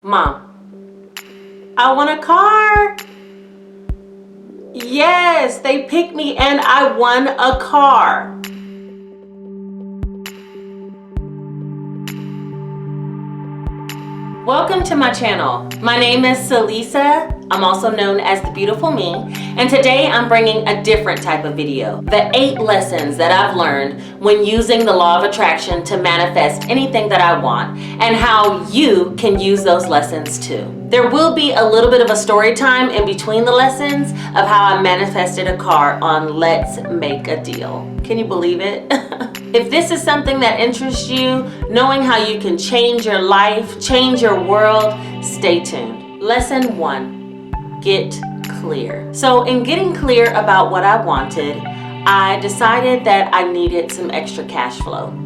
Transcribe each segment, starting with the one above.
Mom, I want a car. Yes, they picked me and I won a car. Welcome to my channel. My name is Salisa. I'm also known as the Beautiful Me, and today I'm bringing a different type of video. The 8 lessons that I've learned when using the law of attraction to manifest anything that I want, and how you can use those lessons too. There will be a little bit of a story time in between the lessons of how I manifested a car on Let's Make a Deal. Can you believe it? If this is something that interests you, knowing how you can change your life, change your world, stay tuned. Lesson 1, get clear. So in getting clear about what I wanted, I decided that I needed some extra cash flow.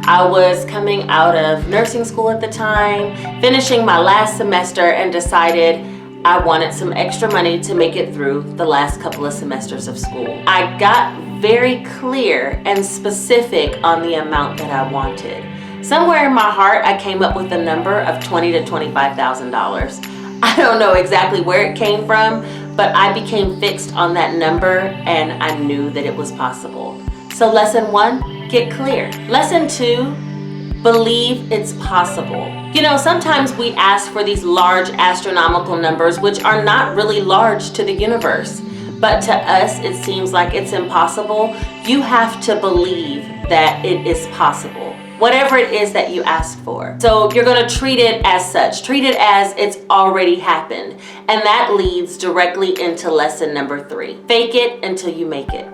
I was coming out of nursing school at the time, finishing my last semester, and decided I wanted some extra money to make it through the last couple of semesters of school. I got very clear and specific on the amount that I wanted. Somewhere in my heart, I came up with a number of $20,000 to $25,000. I don't know exactly where it came from, but I became fixed on that number and I knew that it was possible. So lesson 1, get clear. Lesson 2, believe it's possible. You know, sometimes we ask for these large astronomical numbers, which are not really large to the universe, but to us, it seems like it's impossible. You have to believe that it is possible, whatever it is that you ask for. So you're gonna treat it as such. Treat it as it's already happened. And that leads directly into lesson number 3. Fake it until you make it.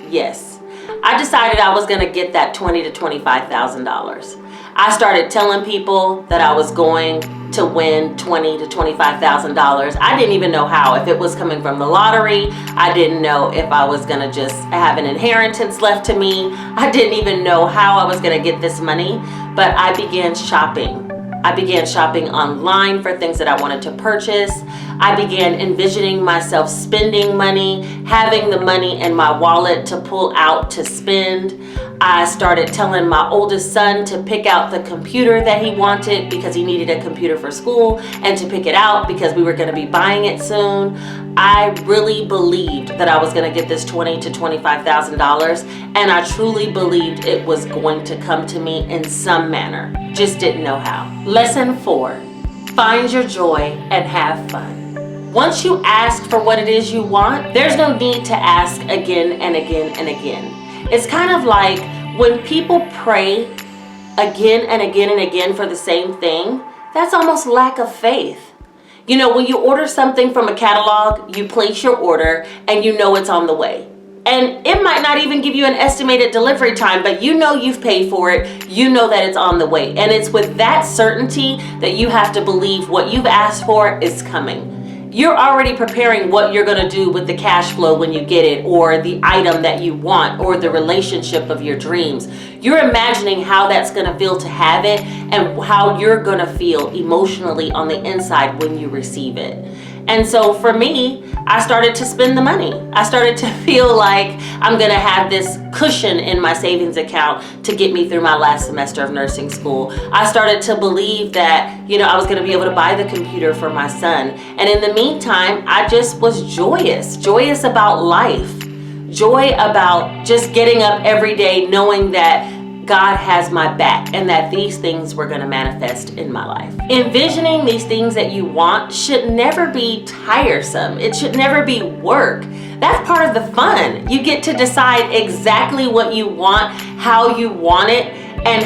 Yes. I decided I was gonna get that $20,000 to $25,000. I started telling people that I was going to win $20,000 to $25,000. I didn't even know how, if it was coming from the lottery. I didn't know if I was gonna just have an inheritance left to me. I didn't even know how I was gonna get this money, but I began shopping. I began shopping online for things that I wanted to purchase. I began envisioning myself spending money, having the money in my wallet to pull out to spend. I started telling my oldest son to pick out the computer that he wanted because he needed a computer for school, and to pick it out because we were going to be buying it soon. I really believed that I was going to get this $20,000 to $25,000, and I truly believed it was going to come to me in some manner. Just didn't know how. Lesson 4, find your joy and have fun. Once you ask for what it is you want, there's no need to ask again and again and again. It's kind of like when people pray again and again and again for the same thing, that's almost lack of faith. You know, when you order something from a catalog, you place your order and you know it's on the way. And it might not even give you an estimated delivery time, but you know you've paid for it. You know that it's on the way. And it's with that certainty that you have to believe what you've asked for is coming. You're already preparing what you're going to do with the cash flow when you get it, or the item that you want, or the relationship of your dreams. You're imagining how that's going to feel to have it, and how you're going to feel emotionally on the inside when you receive it. And so for me, I started to spend the money. I started to feel like I'm gonna have this cushion in my savings account to get me through my last semester of nursing school. I started to believe that, you know, I was gonna be able to buy the computer for my son. And in the meantime, I just was joyous about life. Joy about just getting up every day knowing that God has my back and that these things were going to manifest in my life. Envisioning these things that you want should never be tiresome. It should never be work. That's part of the fun. You get to decide exactly what you want, how you want it, and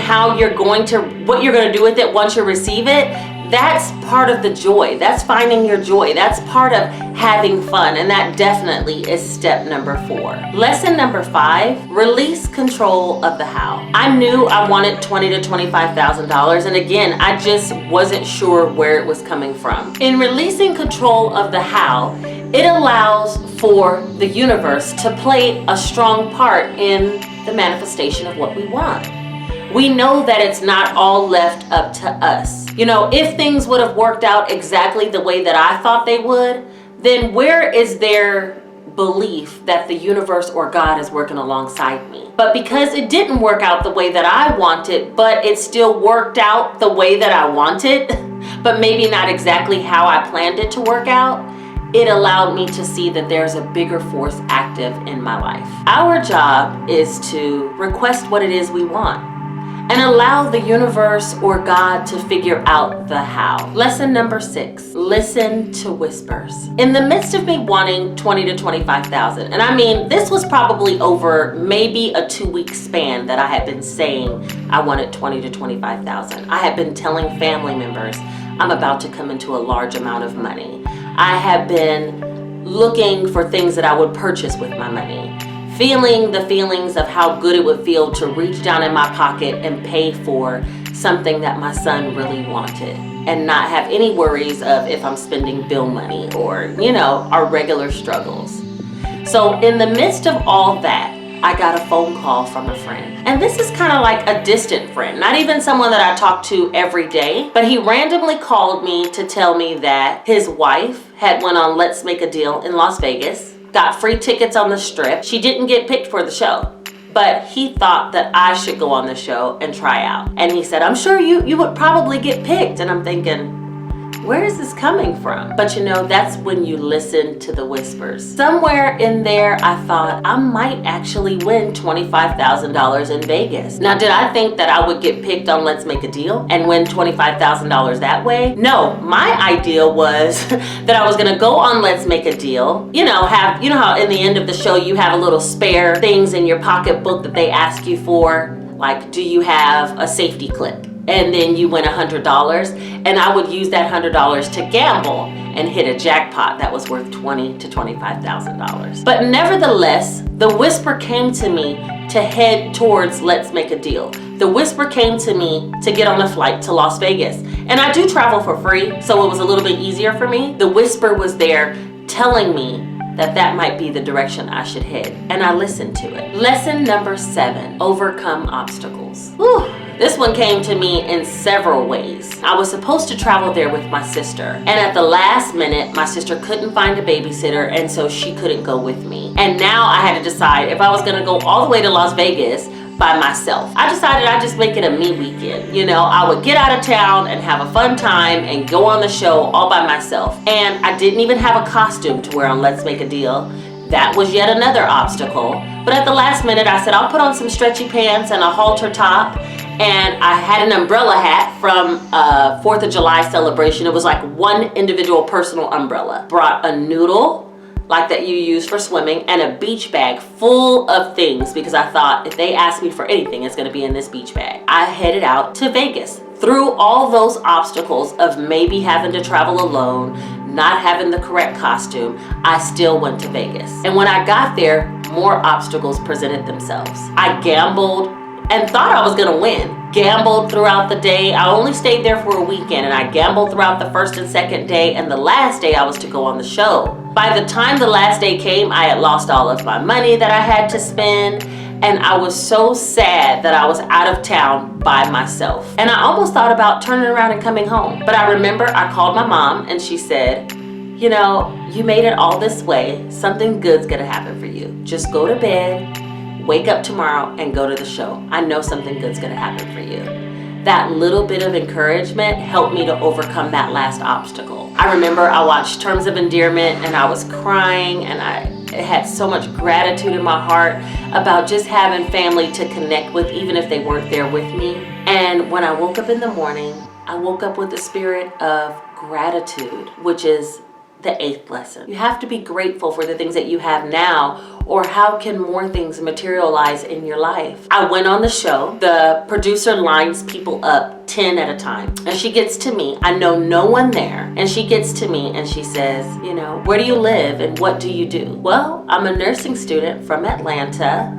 what you're going to do with it once you receive it. That's part of the joy. That's finding your joy. That's part of having fun. And that definitely is step number 4. Lesson number 5, release control of the how. I knew I wanted $20,000 to $25,000. And again, I just wasn't sure where it was coming from. In releasing control of the how, it allows for the universe to play a strong part in the manifestation of what we want. We know that it's not all left up to us. You know, if things would have worked out exactly the way that I thought they would, then where is their belief that the universe or God is working alongside me? But because it didn't work out the way that I wanted, but it still worked out the way that I wanted, but maybe not exactly how I planned it to work out, it allowed me to see that there's a bigger force active in my life. Our job is to request what it is we want and allow the universe or God to figure out the how. Lesson number 6, listen to whispers. In the midst of me wanting 20 to 25,000, and I mean, this was probably over maybe a 2-week span that I had been saying I wanted 20 to 25,000. I had been telling family members I'm about to come into a large amount of money. I had been looking for things that I would purchase with my money, feeling the feelings of how good it would feel to reach down in my pocket and pay for something that my son really wanted and not have any worries of if I'm spending bill money or, our regular struggles. So in the midst of all that, I got a phone call from a friend. And this is kind of like a distant friend, not even someone that I talk to every day, but he randomly called me to tell me that his wife had went on Let's Make a Deal in Las Vegas, got free tickets on the Strip. She didn't get picked for the show, but he thought that I should go on the show and try out. And he said, I'm sure you would probably get picked. And I'm thinking, where is this coming from? But that's when you listen to the whispers. Somewhere in there, I thought I might actually win $25,000 in Vegas. Now, did I think that I would get picked on Let's Make a Deal and win $25,000 that way? No, my idea was that I was gonna go on Let's Make a Deal, have, how in the end of the show, you have a little spare things in your pocketbook that they ask you for, like, do you have a safety clip? And then you win $100, and I would use that $100 to gamble and hit a jackpot that was worth $20,000 to $25,000. But nevertheless, the whisper came to me to head towards Let's Make a Deal. The whisper came to me to get on a flight to Las Vegas. And I do travel for free, so it was a little bit easier for me. The whisper was there telling me that might be the direction I should head, and I listened to it. Lesson number 7, overcome obstacles. Whew. This one came to me in several ways. I was supposed to travel there with my sister, and at the last minute, my sister couldn't find a babysitter, and so she couldn't go with me. And now I had to decide if I was gonna go all the way to Las Vegas by myself. I decided I'd just make it a me weekend. I would get out of town and have a fun time and go on the show all by myself. And I didn't even have a costume to wear on Let's Make a Deal. That was yet another obstacle. But at the last minute, I said, I'll put on some stretchy pants and a halter top. And I had an umbrella hat from a 4th of July celebration. It was like one individual personal umbrella. Brought a noodle, like that you use for swimming, and a beach bag full of things because I thought if they ask me for anything, it's gonna be in this beach bag. I headed out to Vegas. Through all those obstacles of maybe having to travel alone, not having the correct costume, I still went to Vegas. And when I got there, more obstacles presented themselves. I gambled and thought I was gonna win. Gambled throughout the day. I only stayed there for a weekend, and I gambled throughout the first and second day, and the last day I was to go on the show. By the time the last day came, I had lost all of my money that I had to spend, and I was so sad that I was out of town by myself. And I almost thought about turning around and coming home. But I remember I called my mom, and she said, you made it all this way. Something good's gonna happen for you. Just go to bed, wake up tomorrow, and go to the show. I know something good's gonna happen for you. That little bit of encouragement helped me to overcome that last obstacle. I remember I watched Terms of Endearment, and I was crying, and I had so much gratitude in my heart about just having family to connect with, even if they weren't there with me. And when I woke up in the morning, I woke up with the spirit of gratitude, which is the 8th lesson. You have to be grateful for the things that you have now, or how can more things materialize in your life? I went on the show. The producer lines people up 10 at a time, and she gets to me. I know no one there, and she gets to me and she says, where do you live and what do you do? Well, I'm a nursing student from Atlanta,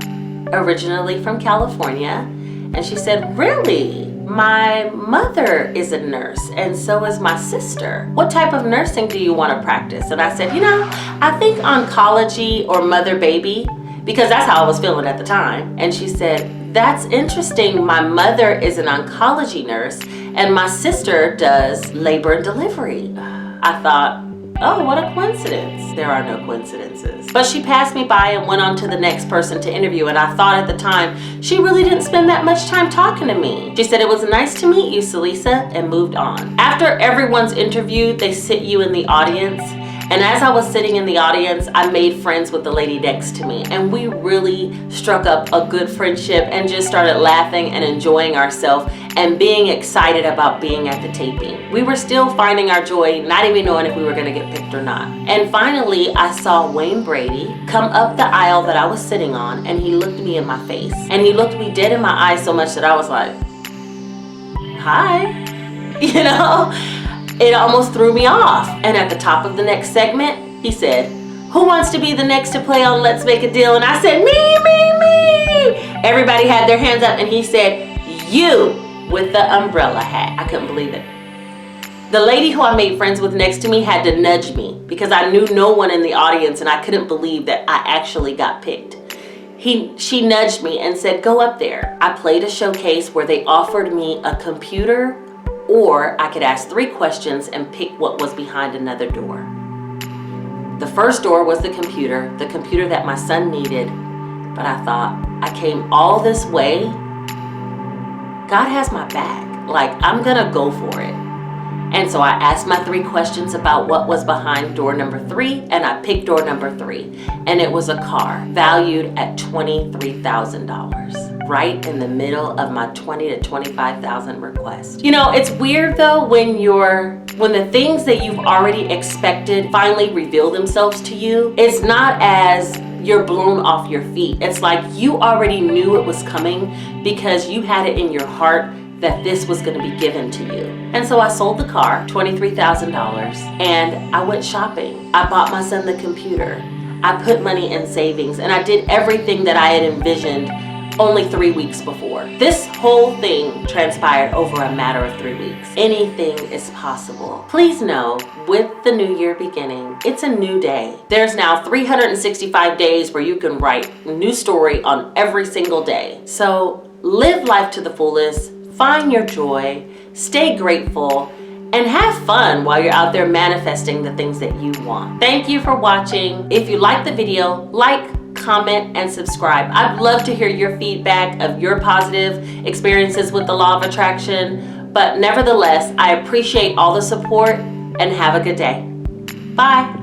originally from California. And she said, really? My mother is a nurse, and so is my sister. What type of nursing do you want to practice? And I said, I think oncology or mother-baby, because that's how I was feeling at the time. And she said, that's interesting. My mother is an oncology nurse, and my sister does labor and delivery. I thought, Oh, what a coincidence. There are no coincidences. But she passed me by and went on to the next person to interview, and I thought at the time, she really didn't spend that much time talking to me. She said, "It was nice to meet you, Celisa," and moved on. After everyone's interviewed, they sit you in the audience. And as I was sitting in the audience, I made friends with the lady next to me, and we really struck up a good friendship and just started laughing and enjoying ourselves and being excited about being at the taping. We were still finding our joy, not even knowing if we were gonna get picked or not. And finally, I saw Wayne Brady come up the aisle that I was sitting on, and he looked me in my face. And he looked me dead in my eyes so much that I was like, hi, you know? It almost threw me off. And at the top of the next segment, he said, "Who wants to be the next to play on Let's Make a Deal?" And I said, me. Everybody had their hands up, and he said, "You," with the umbrella hat. I couldn't believe it. The lady who I made friends with next to me had to nudge me because I knew no one in the audience, and I couldn't believe that I actually got picked. She nudged me and said, "Go up there." I played a showcase where they offered me a computer, or I could ask 3 questions and pick what was behind another door. The first door was the computer that my son needed. But I thought, I came all this way. God has my back. Like, I'm gonna go for it. And so I asked my 3 questions about what was behind door number 3, and I picked door number 3. And it was a car valued at $23,000. Right in the middle of my $20,000 to $25,000 request. You know, it's weird though when the things that you've already expected finally reveal themselves to you. It's not as you're blown off your feet. It's like you already knew it was coming because you had it in your heart that this was going to be given to you. And so I sold the car, $23,000, and I went shopping. I bought my son the computer. I put money in savings, and I did everything that I had envisioned only 3 weeks before. This whole thing transpired over a matter of 3 weeks. Anything is possible. Please know, with the new year beginning, it's a new day. There's now 365 days where you can write a new story on every single day. So live life to the fullest, find your joy, stay grateful, and have fun while you're out there manifesting the things that you want. Thank you for watching. If you liked the video, like, comment, and subscribe. I'd love to hear your feedback of your positive experiences with the law of attraction. But nevertheless, I appreciate all the support and have a good day. Bye.